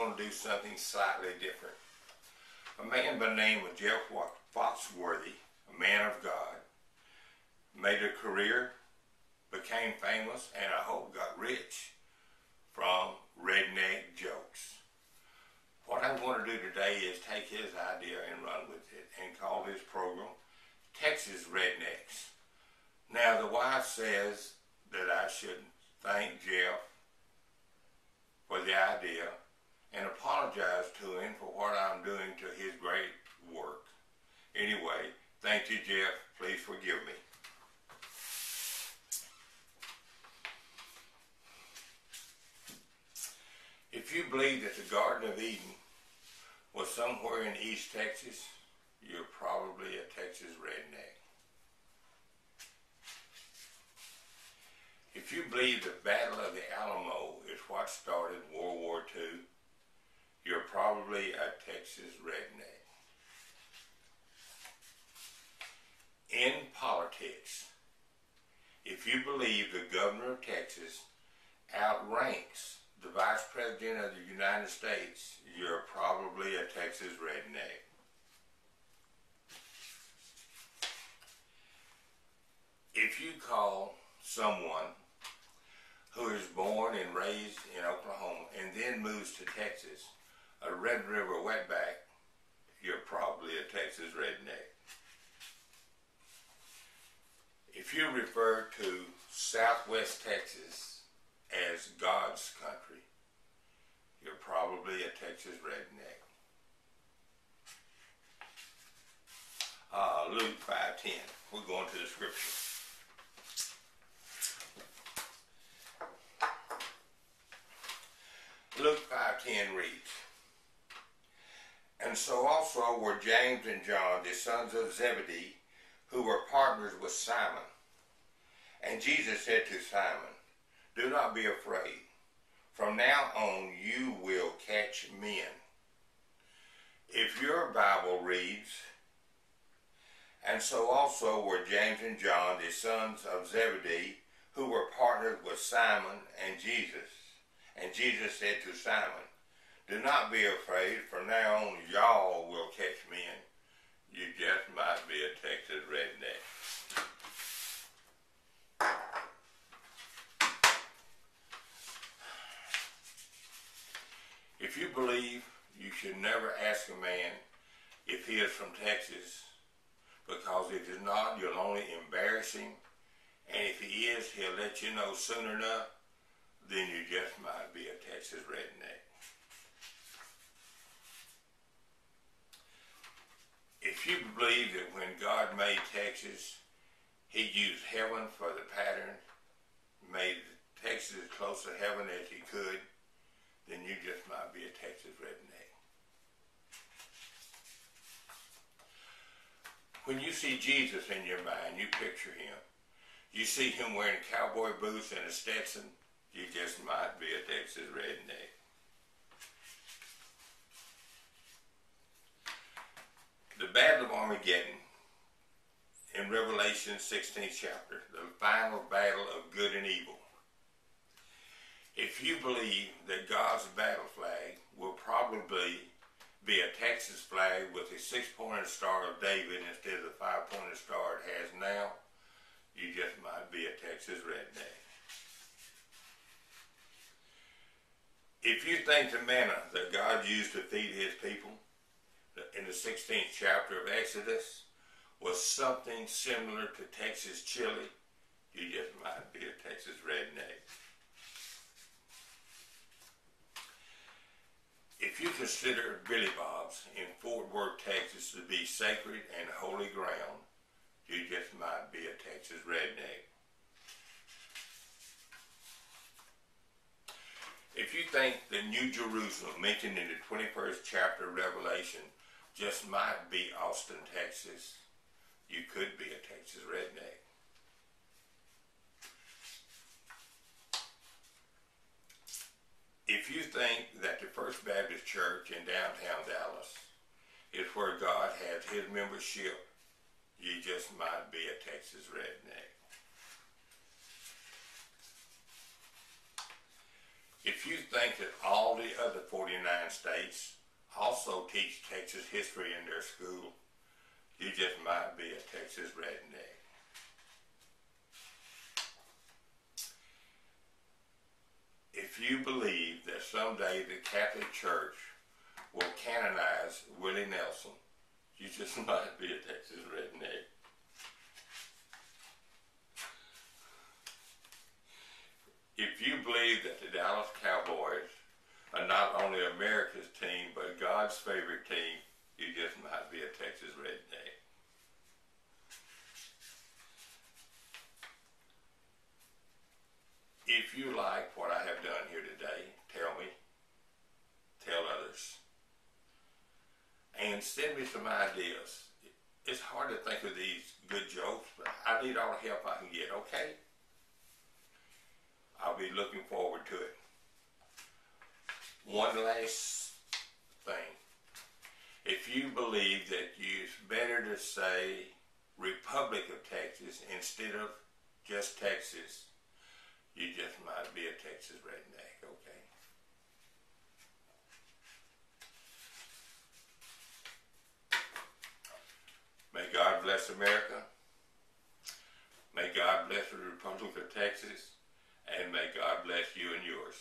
going to do something slightly different. A man by the name of Jeff Foxworthy, a man of God, made a career, became famous, and I hope got rich from redneck jokes. What I'm going to do today is take his idea and run with it and call this program Texas Rednecks. Now, the wife says that I should thank Jeff for the idea and apologize to him for what I'm doing to his great work. Anyway, thank you, Jeff. Please forgive me. If you believe that the Garden of Eden was somewhere in East Texas, you're probably a Texas redneck. If you believe the Battle of the Alamo is what started World War II, you're probably a Texas redneck. In politics, if you believe the governor of Texas outranks the Vice President of the United States, you're probably a Texas redneck. If you call someone who is born and raised in Oklahoma and then moves to Texas a Red River wetback, you're probably a Texas redneck. If you refer to Southwest Texas as God's country, you're probably a Texas redneck. Luke 5:10. We're going to the scripture. Luke 5:10 reads, "And so also were James and John, the sons of Zebedee, who were partners with Simon. And Jesus said to Simon, 'Do not be afraid. From now on you will catch men.'" If your Bible reads, "And so also were James and John, the sons of Zebedee, who were partners with Simon and Jesus. And Jesus said to Simon, 'Do not be afraid. From now on y'all will catch men," you just might be a Texas redneck. If you believe you should never ask a man if he is from Texas, because if he's not, you'll only embarrass him, and if he is, he'll let you know soon enough, then you just might be a Texas redneck. If you believe that when God made Texas, he used heaven for the pattern, made Texas as close to heaven as he could, then you just might be a Texas redneck. When you see Jesus in your mind, you picture him. You see him wearing cowboy boots and a Stetson, you just might be a Texas redneck. The Battle of Armageddon in Revelation 16th chapter, the final battle of good and evil. If you believe that God's battle flag will probably be a Texas flag with a 6-pointed star of David instead of the 5-pointed star it has now, you just might be a Texas redneck. If you think the manna that God used to feed his people in the 16th chapter of Exodus was something similar to Texas chili, you just might be a Texas redneck. If you consider Billy Bob's in Fort Worth, Texas to be sacred and holy ground, you just might be a Texas redneck. If you think the New Jerusalem mentioned in the 21st chapter of Revelation just might be Austin, Texas, you could be a Texas redneck. If you think that the First Baptist Church in downtown Dallas is where God has his membership, you just might be a Texas redneck. If If you think that all the other 49 states also teach Texas history in their school, you just might be a Texas redneck. If you believe that someday the Catholic Church will canonize Willie Nelson, you just might be a Texas redneck. If you believe that the Dallas Cowboys are not only America's team, but God's favorite team, you just might be a Texas redneck. If you like what I have done here today, tell me, tell others, and send me some ideas. It's hard to think of these good jokes, but I need all the help I can get, okay? I'll be looking forward to it. One last thing. If you believe that it's better to say Republic of Texas instead of just Texas, you just might be a Texas redneck, okay? May God bless America. May God bless the Republic of Texas. And may God bless you and yours.